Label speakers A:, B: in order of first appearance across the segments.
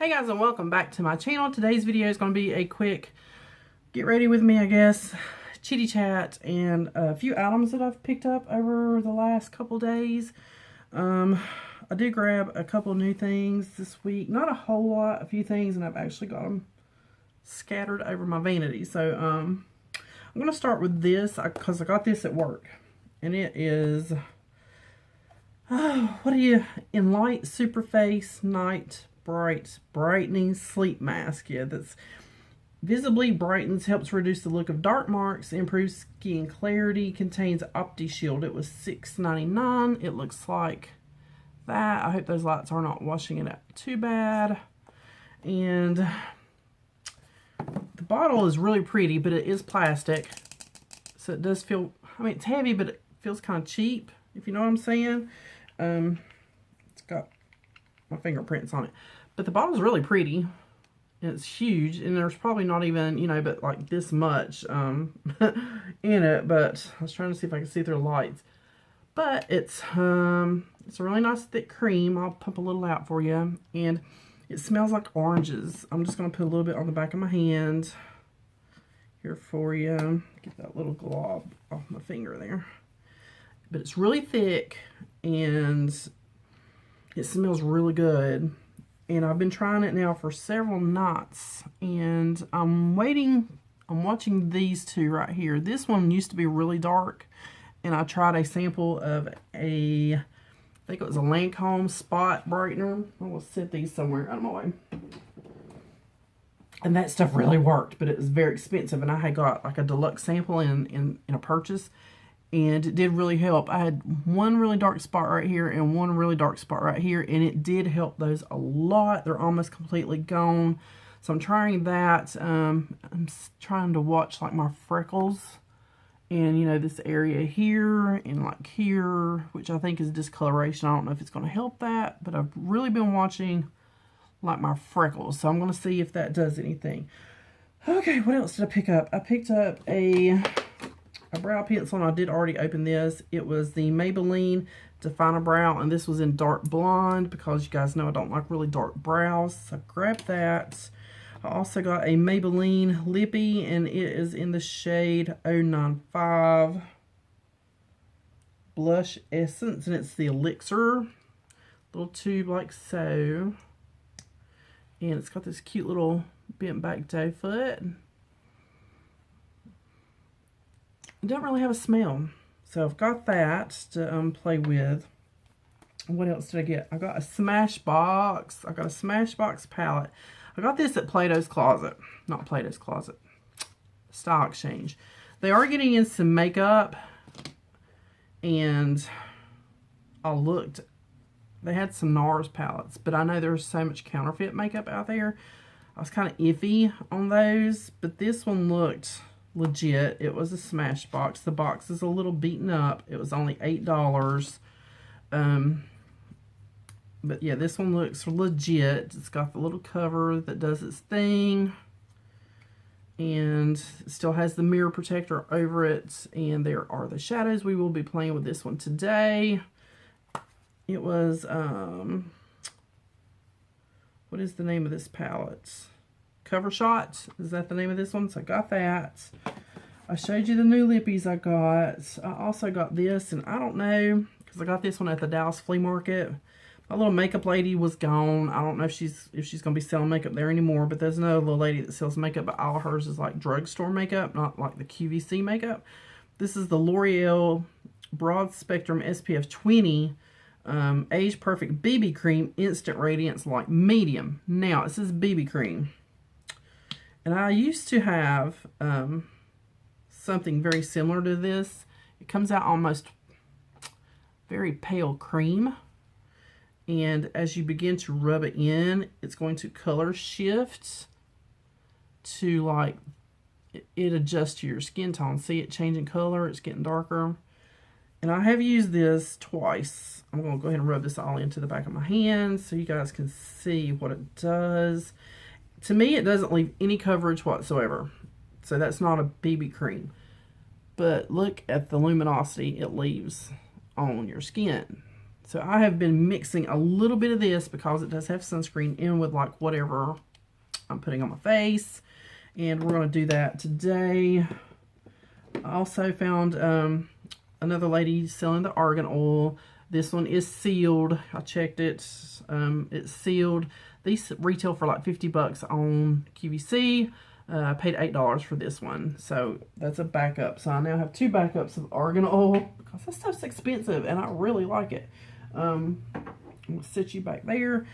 A: Hey guys, and welcome back to my channel. Today's video is going to be a quick get ready with me, I guess, chitty chat, and a few items that I've picked up over the last couple days. I did grab a couple new things this week. Not a whole lot, a few things, and I've actually got them scattered over my vanity. So I'm going to start with this because I got this at work, and it is Enlight Superface Night Bright Brightening Sleep Mask. Yeah, that's visibly brightens, helps reduce the look of dark marks, improves skin clarity, contains Opti Shield. It was $6.99. It looks like that. I hope those lights are not washing it out too bad. And the bottle is really pretty, but it is plastic, so it does feel, I mean, it's heavy, but it feels kind of cheap, if you know what I'm saying. It's got my fingerprints on it, but the bottle's really pretty, and it's huge, and there's probably not even, you know, but like this much in it. But I was trying to see if I can see through the lights, but it's a really nice thick cream. I'll pump a little out for you, and it smells like oranges. I'm just going to put a little bit on the back of my hand here for you. Get that little glob off my finger there. But it's really thick, and it smells really good. And I've been trying it now for several nights, and I'm watching these two right here. This one used to be really dark, and I tried a sample of I think it was a Lancome spot brightener. I will set these somewhere out of my way. And that stuff really worked, but it was very expensive, and I had got like a deluxe sample in a purchase, and it did really help. I had one really dark spot right here and one really dark spot right here, and it did help those a lot. They're almost completely gone. So I'm trying that. I'm trying to watch like my freckles, and you know, this area here and like here, which I think is discoloration. I don't know if it's going to help that, but I've really been watching like my freckles. So I'm going to see if that does anything. Okay, what else did I pick up? I picked up a brow pencil, and I did already open this. It was the Maybelline Define a Brow, and this was in dark blonde because you guys know I don't like really dark brows. So I grabbed that. I also got a Maybelline Lippy, and it is in the shade 095 Blush Essence, and it's the Elixir. Little tube like so. And it's got this cute little bent back doe foot. It doesn't really have a smell, so I've got that to play with. What else did I get? I got a Smashbox. I got a Smashbox palette. I got this at Plato's Closet. Not Plato's Closet. Style Exchange. They are getting in some makeup, and I looked. They had some NARS palettes, but I know there's so much counterfeit makeup out there. I was kind of iffy on those, but this one looked legit. It was a Smashbox. The box is a little beaten up. It was only $8. But yeah, this one looks legit. It's got the little cover that does its thing, and it still has the mirror protector over it, and there are the shadows. We will be playing with this one today. It was what is the name of this palette? Cover Shot, is that the name of this one? So I got that. I showed you the new lippies I got. I also got this, and I don't know, because I got this one at the Dallas Flea Market. My little makeup lady was gone. I don't know if she's going to be selling makeup there anymore, but there's another little lady that sells makeup, but all hers is like drugstore makeup, not like the QVC makeup. This is the L'Oreal Broad Spectrum SPF 20 Age Perfect BB Cream Instant Radiance Light Medium. Now, it says BB Cream. And I used to have something very similar to this. It comes out almost very pale cream. And as you begin to rub it in, it's going to color shift to like, it adjusts to your skin tone. See it changing color, it's getting darker. And I have used this twice. I'm going to go ahead and rub this all into the back of my hand so you guys can see what it does. To me, it doesn't leave any coverage whatsoever. So that's not a BB cream. But look at the luminosity it leaves on your skin. So I have been mixing a little bit of this because it does have sunscreen in with like whatever I'm putting on my face. And we're going to do that today. I also found another lady selling the argan oil. This one is sealed. I checked it. It's sealed. These retail for like 50 bucks on QVC. I paid $8 for this one. So that's a backup. So I now have 2 backups of argan oil because that stuff's expensive and I really like it. I'm going to sit you back there.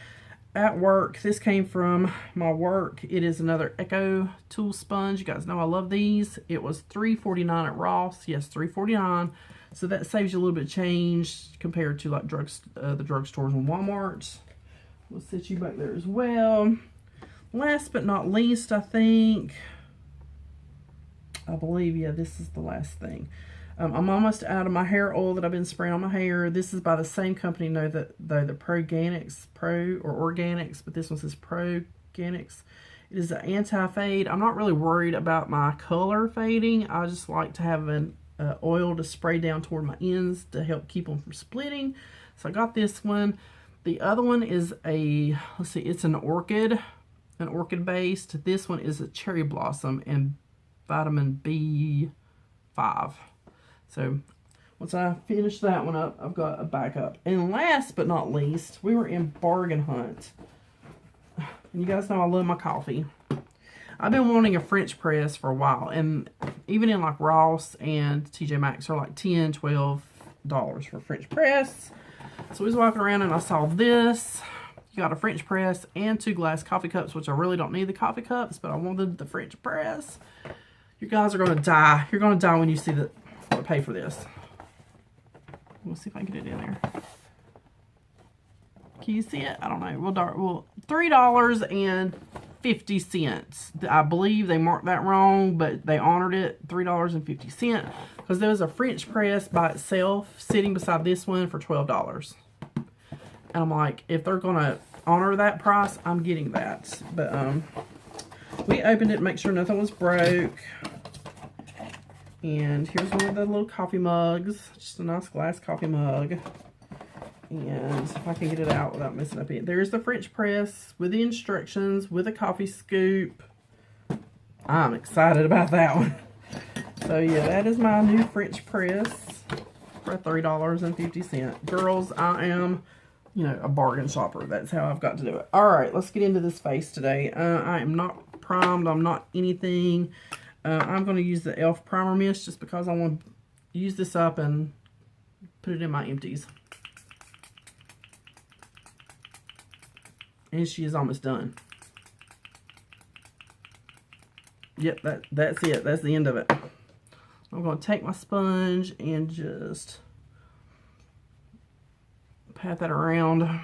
A: At work, this came from my work. It is another Echo Tool Sponge. You guys know I love these. It was $3.49 at Ross. Yes, $3.49. So that saves you a little bit of change compared to like the drugstores and Walmart. We'll sit you back there as well. Last but not least, I believe, yeah, this is the last thing. I'm almost out of my hair oil that I've been spraying on my hair. This is by the same company, the Organics, but this one says Organics. It is an anti-fade. I'm not really worried about my color fading. I just like to have an oil to spray down toward my ends to help keep them from splitting. So I got this one. The other one is it's an orchid based. This one is a cherry blossom and vitamin B5. So once I finish that one up, I've got a backup. And last but not least, we were in bargain hunt. And you guys know I love my coffee. I've been wanting a French press for a while. And even in like Ross and TJ Maxx are like $10, $12 for French press. So I was walking around and I saw this. You got a French press and 2 glass coffee cups, which I really don't need the coffee cups, but I wanted the French press. You guys are going to die. You're going to die when you see what I pay for this. We'll see if I can get it in there. Can you see it? I don't know. Well, $3.50. I believe they marked that wrong, but they honored it. $3.50 because there was a French press by itself sitting beside this one for $12. And I'm like, if they're gonna honor that price, I'm getting that. But we opened it to make sure nothing was broke. And here's one of the little coffee mugs. Just a nice glass coffee mug. And if I can get it out without messing up it. There's the French press with the instructions, with a coffee scoop. I'm excited about that one. So yeah, that is my new French press for $3.50. Girls, I am, a bargain shopper. That's how I've got to do it. All right, let's get into this face today. I am not primed. I'm not anything. I'm going to use the e.l.f. primer mist just because I want to use this up and put it in my empties. And she is almost done. Yep, that's it. That's the end of it. I'm going to take my sponge and just pat that around.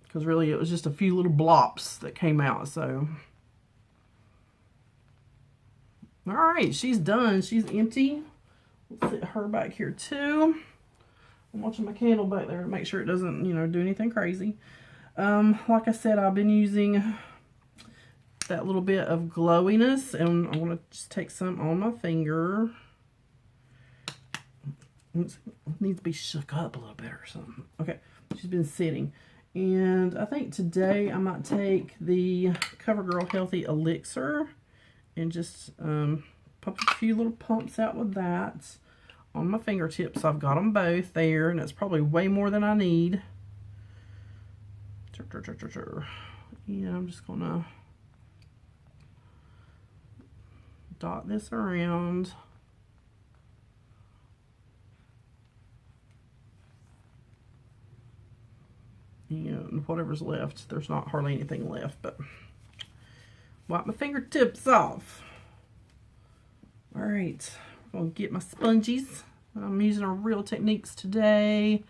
A: Because really it was just a few little blops that came out. So, alright, she's done. She's empty. Let's sit her back here too. I'm watching my candle back there to make sure it doesn't, do anything crazy. Like I said, I've been using that little bit of glowiness, and I'm going to just take some on my finger. It needs to be shook up a little bit or something. Okay, she's been sitting. And I think today I might take the CoverGirl Healthy Elixir and just pump a few little pumps out with that on my fingertips. I've got them both there, and it's probably way more than I need. Yeah, I'm just gonna dot this around. And whatever's left, there's not hardly anything left, but wipe my fingertips off. All right, I'm gonna get my sponges. I'm using our Real Techniques today.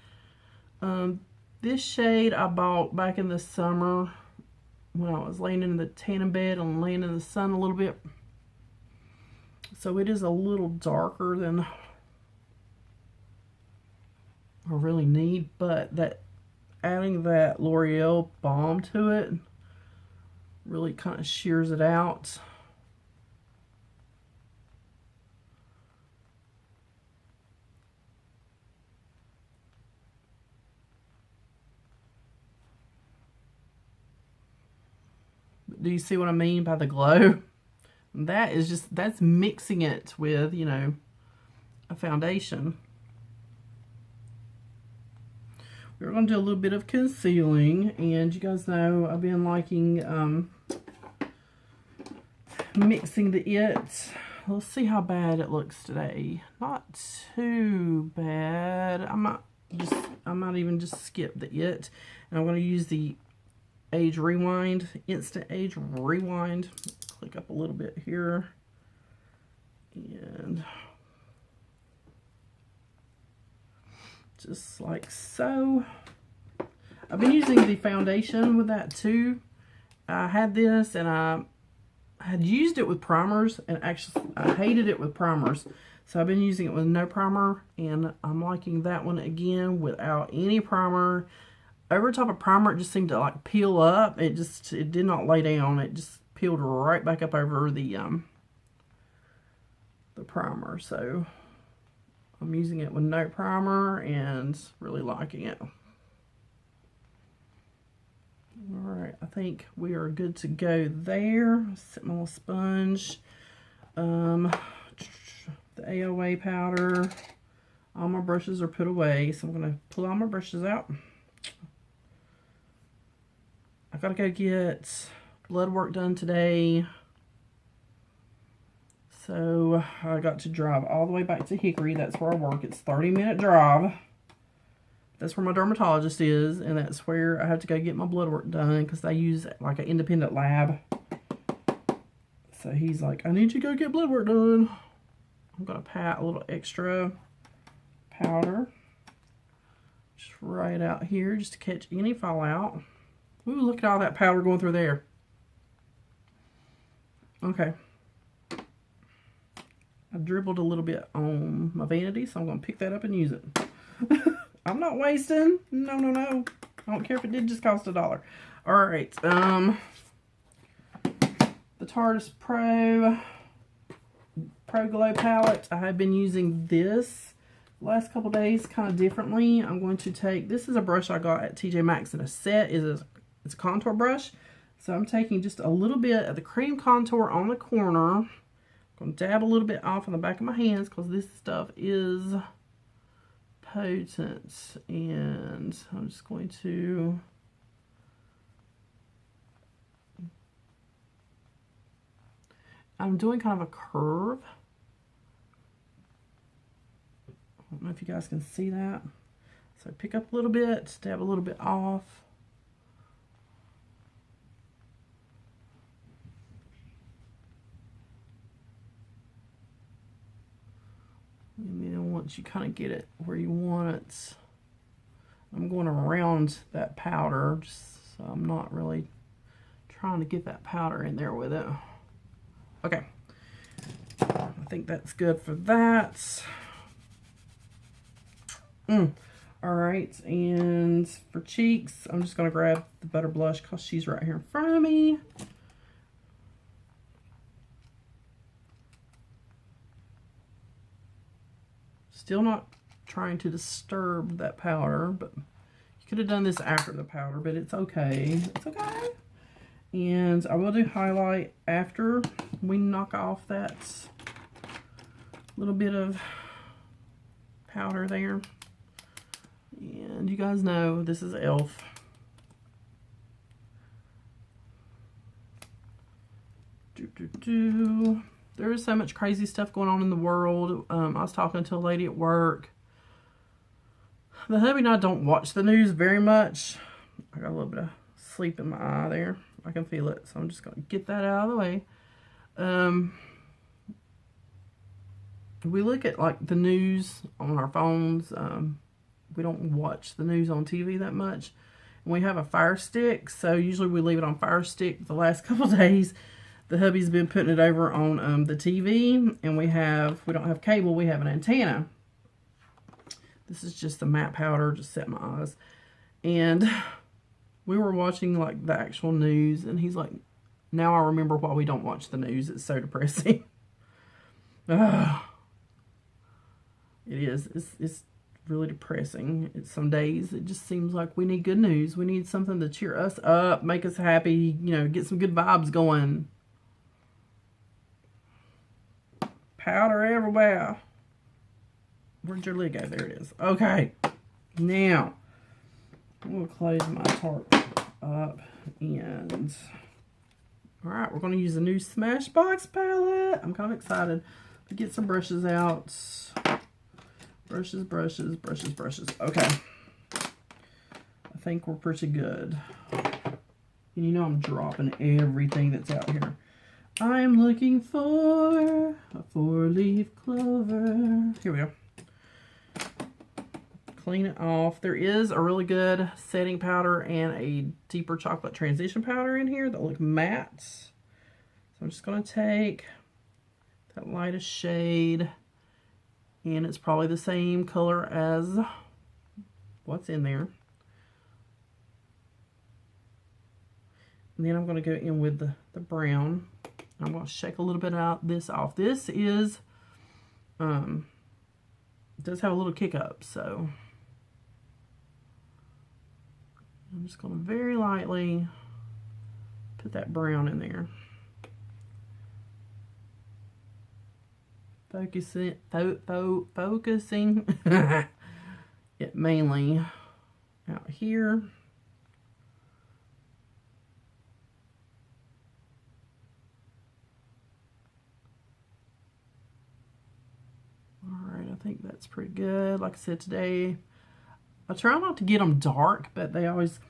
A: This shade I bought back in the summer when I was laying in the tanning bed and laying in the sun a little bit. So it is a little darker than I really need, but adding that L'Oreal balm to it really kind of shears it out. Do you see what I mean by the glow? That is just, that's mixing it with, you know, a foundation. We're going to do a little bit of concealing, and you guys know I've been liking mixing the it. Let's see how bad it looks today. Not too bad. I might even just skip the it, and I'm going to use the Age Rewind, Instant Age Rewind. Click up a little bit here, and just like so. I've been using the foundation with that too. I had this, and I had used it with primers, and actually I hated it with primers. So I've been using it with no primer, and I'm liking that one again without any primer. Over top of primer, it just seemed to like peel up. It did not lay down. It just peeled right back up over the primer. So I'm using it with no primer and really liking it. Alright, I think we are good to go there. Set my little sponge. The AOA powder. All my brushes are put away, so I'm going to pull all my brushes out. I gotta go get blood work done today. So I got to drive all the way back to Hickory. That's where I work. It's a 30-minute drive. That's where my dermatologist is, and that's where I have to go get my blood work done because they use like an independent lab. So he's like, I need you to go get blood work done. I'm gonna pat a little extra powder just right out here just to catch any fallout. Ooh, look at all that powder going through there. Okay. I dribbled a little bit on my vanity, so I'm going to pick that up and use it. I'm not wasting. No, no, no. I don't care if it did just cost $1. Alright. The Tarte Pro Glow palette. I have been using this last couple days kind of differently. I'm going to take, this is a brush I got at TJ Maxx in a set. It's a contour brush. So I'm taking just a little bit of the cream contour on the corner. I'm going to dab a little bit off on the back of my hands because this stuff is potent. And I'm just going to I'm doing kind of a curve. I don't know if you guys can see that. So pick up a little bit, dab a little bit off. And then once you kind of get it where you want it, I'm going around that powder, just so I'm not really trying to get that powder in there with it. Okay, I think that's good for that. Alright, and for cheeks, I'm just going to grab the Butter Blush because she's right here in front of me. Still not trying to disturb that powder, but you could have done this after the powder, but it's okay. It's okay. And I will do highlight after we knock off that little bit of powder there. And you guys know this is e.l.f. There is so much crazy stuff going on in the world. I was talking to a lady at work. The hubby and I don't watch the news very much. I got a little bit of sleep in my eye there. I can feel it, so I'm just going to get that out of the way. We look at like the news on our phones. We don't watch the news on TV that much. And we have a Fire Stick, so usually we leave it on Fire Stick. The last couple days, the hubby's been putting it over on the TV, and we don't have cable, we have an antenna. This is just the matte powder, just set my eyes. And we were watching like the actual news, and he's like, now I remember why we don't watch the news. It's so depressing. It is. It's really depressing. It's some days it just seems like we need good news. We need something to cheer us up, make us happy, you know, get some good vibes going. Powder everywhere. Where'd your lid go? There it is. Okay. Now, I'm going to close my tarp up and... Alright, we're going to use a new Smashbox palette. I'm kind of excited to get some brushes out. Brushes, brushes, brushes, brushes. Okay. I think we're pretty good. And you know I'm dropping everything that's out here. I'm looking for a 4-leaf clover. Here we go. Clean it off. There is a really good setting powder and a deeper chocolate transition powder in here that look matte. So I'm just going to take that lightest shade, and it's probably the same color as what's in there. And then I'm going to go in with the brown. I'm going to shake a little bit out this off. This is, it does have a little kick up, so I'm just going to very lightly put that brown in there. Focusing it mainly out here. Alright, I think that's pretty good. Like I said, today I try not to get them dark, but they always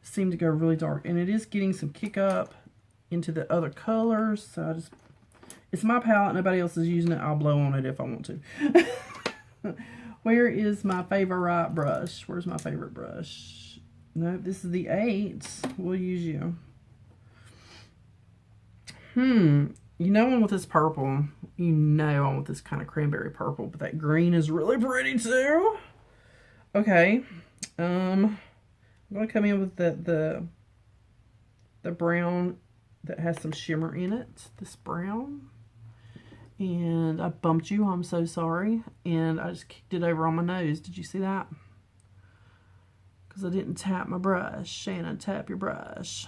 A: seem to go really dark. And it is getting some kick up into the other colors, so I just... It's my palette. Nobody else is using it. I'll blow on it if I want to. Where is my favorite brush? Where's my favorite brush? No, this is the 8. We'll use you. You know I want this purple. You know I want this kind of cranberry purple, but that green is really pretty too. Okay. I'm going to come in with the brown that has some shimmer in it. This brown. And I bumped you, I'm so sorry. And I just kicked it over on my nose. Did you see that? Because I didn't tap my brush. Shannon, tap your brush.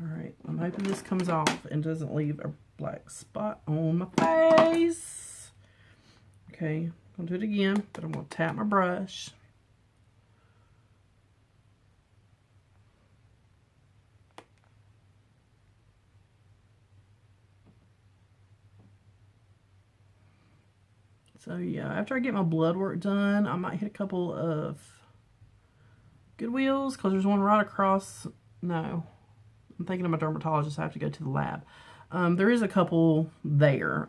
A: Alright, I'm hoping this comes off and doesn't leave a black spot on my face. Okay, I'm going to do it again, but I'm going to tap my brush. So yeah, after I get my blood work done, I might hit a couple of Goodwills, because there's one right across. No, I'm thinking of my dermatologist. I have to go to the lab. There is a couple there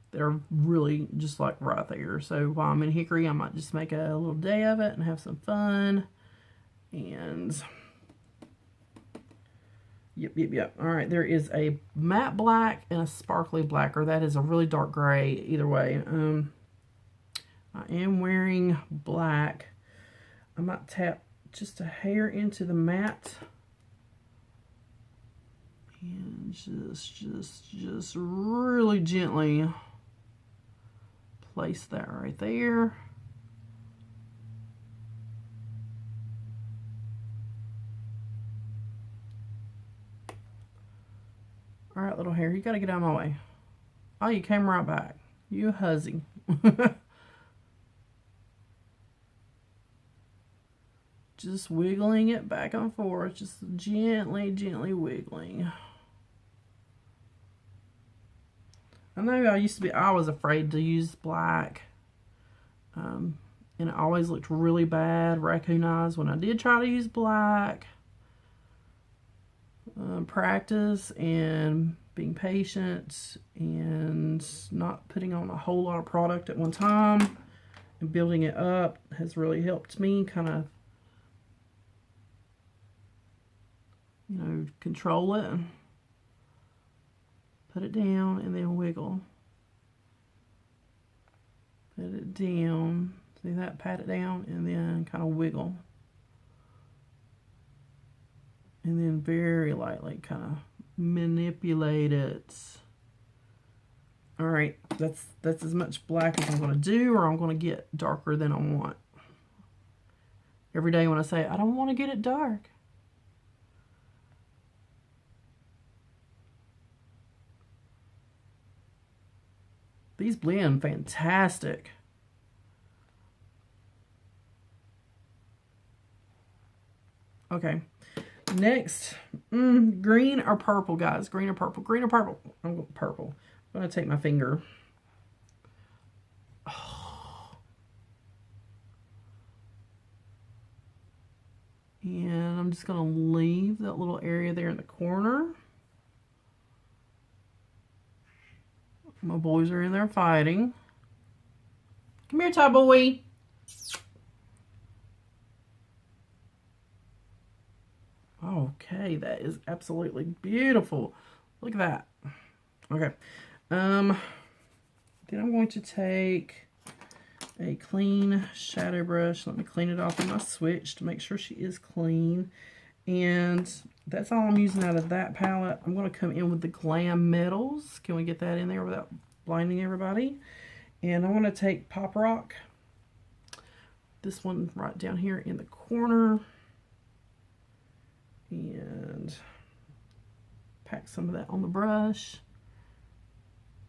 A: that are really just like right there. So while I'm in Hickory, I might just make a little day of it and have some fun. And yep. All right, there is a matte black and a sparkly black, or that is a really dark gray. Either way, I am wearing black. I might tap just a hair into the matte and just really gently place that right there. All right, little hair, you got to get out of my way. Oh, you came right back. You hussy. Just wiggling it back and forth. Just gently wiggling. I know I was afraid to use black. And it always looked really bad, raccoon eyes, when I did try to use black. Practice and being patient and not putting on a whole lot of product at one time and building it up has really helped me kind of, you know, control it. Put it down and then wiggle. Put it down. See that? Pat it down and then kind of wiggle. And then very lightly kind of manipulate it. All right, that's as much black as I'm going to do, or I'm going to get darker than I want. Every day when I say, I don't want to get it dark. These blend fantastic. Okay, next, green or purple, guys? Green or purple? Green or purple? I'm going purple. I'm going to take my finger. And I'm just going to leave that little area there in the corner. My boys are in there fighting. Come here, Ty boy. Okay, that is absolutely beautiful. Look at that. Okay. Then I'm going to take a clean shadow brush. Let me clean it off with my switch to make sure she is clean. And that's all I'm using out of that palette. I'm going to come in with the Glam Metals. Can we get that in there without blinding everybody? And I want to take Pop Rock. This one right down here in the corner. And pack some of that on the brush.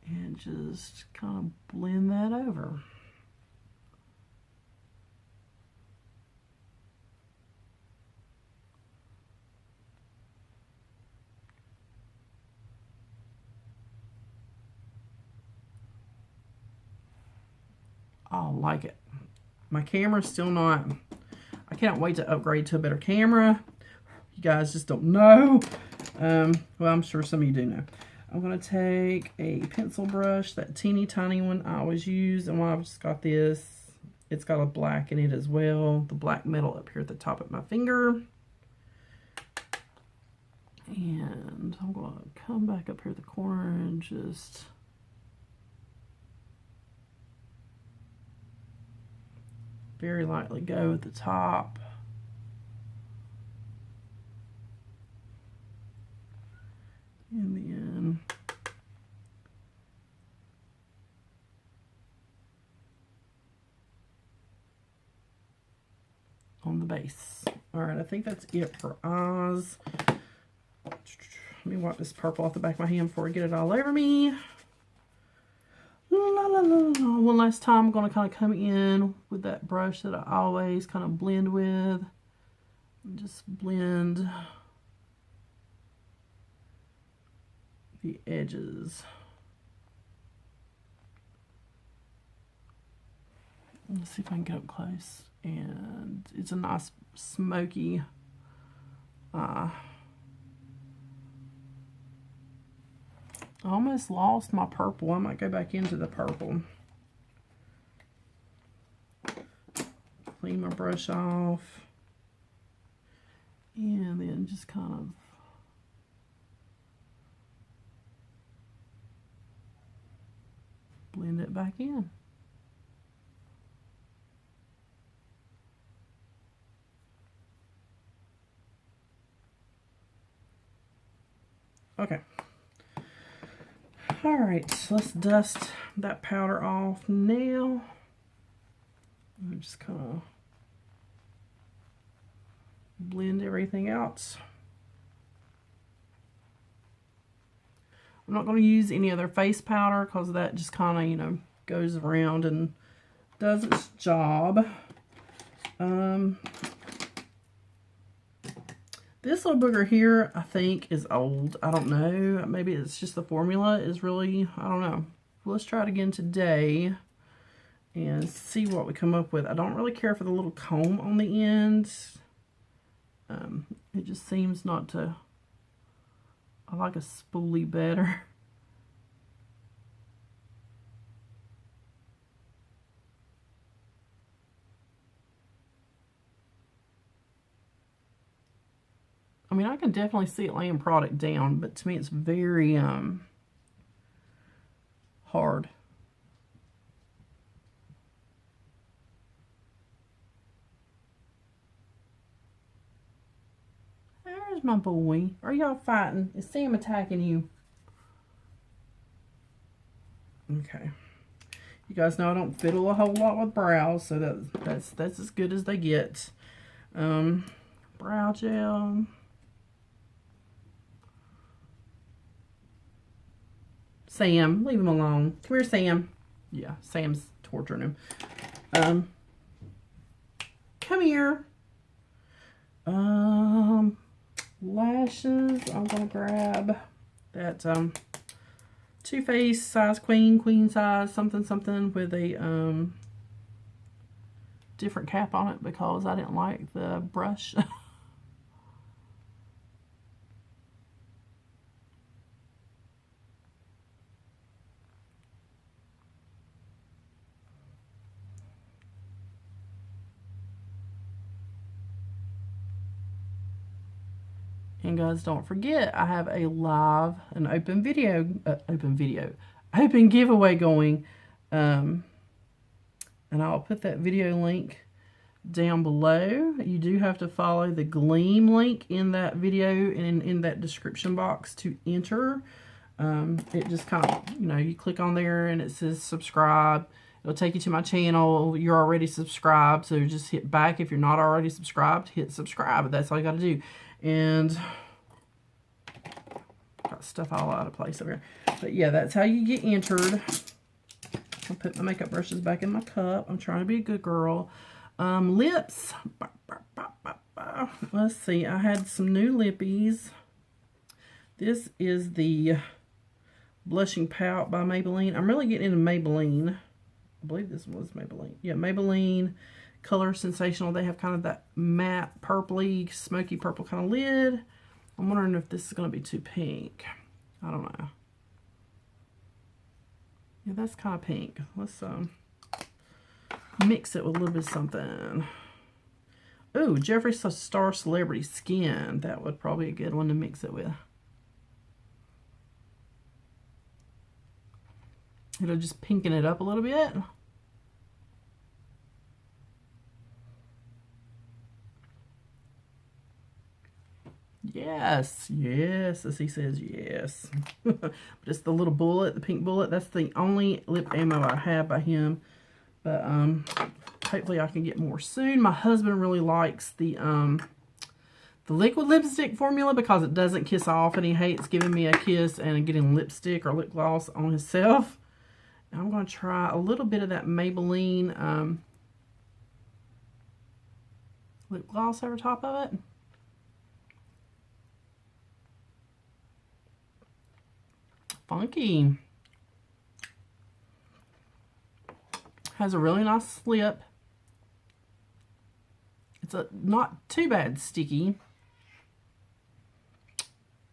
A: And just kind of blend that over. I like it. My camera's still not, I can't wait to upgrade to a better camera. You guys just don't know. Well, I'm sure some of you do know. I'm going to take a pencil brush, that teeny tiny one I always use. And I've just got this, it's got a black in it as well. The black metal up here at the top of my finger. And I'm going to come back up here at the corner and just very lightly go at the top. And then on the base. All right, I think that's it for Oz. Let me wipe this purple off the back of my hand before I get it all over me. La, la, la, la. One last time, I'm going to kind of come in with that brush that I always kind of blend with. And just blend the edges. Let's see if I can get up close. And it's a nice smoky I almost lost my purple. I might go back into the purple. Clean my brush off. And then just kind of blend it back in. Okay. All right, so let's dust that powder off now. I'm just kind of blend everything out. I'm not going to use any other face powder because that just kind of, you know, goes around and does its job. This little booger here, I think, is old. I don't know. Maybe it's just the formula is really, I don't know. Let's try it again today and see what we come up with. I don't really care for the little comb on the end. It just seems not to, I like a spoolie better. I mean, I can definitely see it laying product down, but to me it's very hard. There's my boy. Are y'all fighting? Is Sam attacking you? Okay. You guys know I don't fiddle a whole lot with brows, so that's as good as they get. Brow gel. Sam, leave him alone. Come here, Sam. Yeah, Sam's torturing him. Come here. Lashes. I'm gonna grab that Too Faced size queen size something with a different cap on it because I didn't like the brush. And guys, don't forget, I have a an open giveaway going. And I'll put that video link down below. You do have to follow the Grwm link in that video and in that description box to enter. It just kind of, you know, you click on there and it says subscribe. It'll take you to my channel. You're already subscribed, so just hit back. If you're not already subscribed, hit subscribe. That's all you got to do. And got stuff all out of place over here. But yeah, that's how you get entered. I'll put my makeup brushes back in my cup. I'm trying to be a good girl. Lips. Let's see. I had some new lippies. This is the Blushing Pout by Maybelline. I'm really getting into Maybelline. I believe this was Maybelline. Yeah, Maybelline Color Sensational. They have kind of that matte, purpley, smoky purple kind of lid. I'm wondering if this is going to be too pink. I don't know. Yeah, that's kind of pink. Let's mix it with a little bit of something. Ooh, Jeffree Star Celebrity Skin. That would probably be a good one to mix it with. It'll just pinken it up a little bit. Yes, yes, as he says, yes. Just the little bullet, the pink bullet. That's the only lip ammo I have by him. But hopefully I can get more soon. My husband really likes the liquid lipstick formula because it doesn't kiss off, and he hates giving me a kiss and getting lipstick or lip gloss on himself. And I'm going to try a little bit of that Maybelline lip gloss over top of it. Funky. Has a really nice lip. It's not too bad sticky.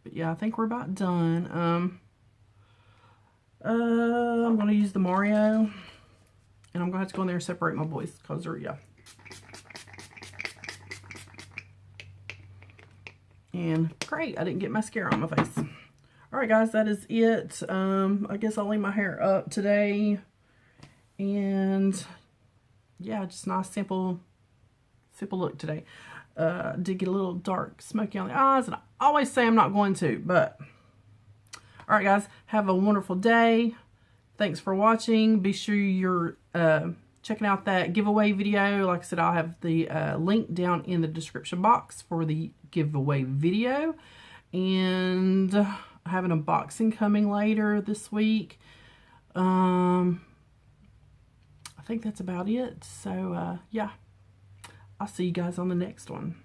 A: But yeah, I think we're about done. I'm going to use the Mario. And I'm going to have to go in there and separate my boys because they're, yeah. And great, I didn't get mascara on my face. Alright guys, that is it. I guess I'll leave my hair up today. And yeah, just nice simple look today. Did get a little dark smoky on the eyes, and I always say I'm not going to, but alright guys, have a wonderful day. Thanks for watching. Be sure you're checking out that giveaway video. Like I said, I'll have the link down in the description box for the giveaway video. And I have an unboxing coming later this week. I think that's about it. So, yeah. I'll see you guys on the next one.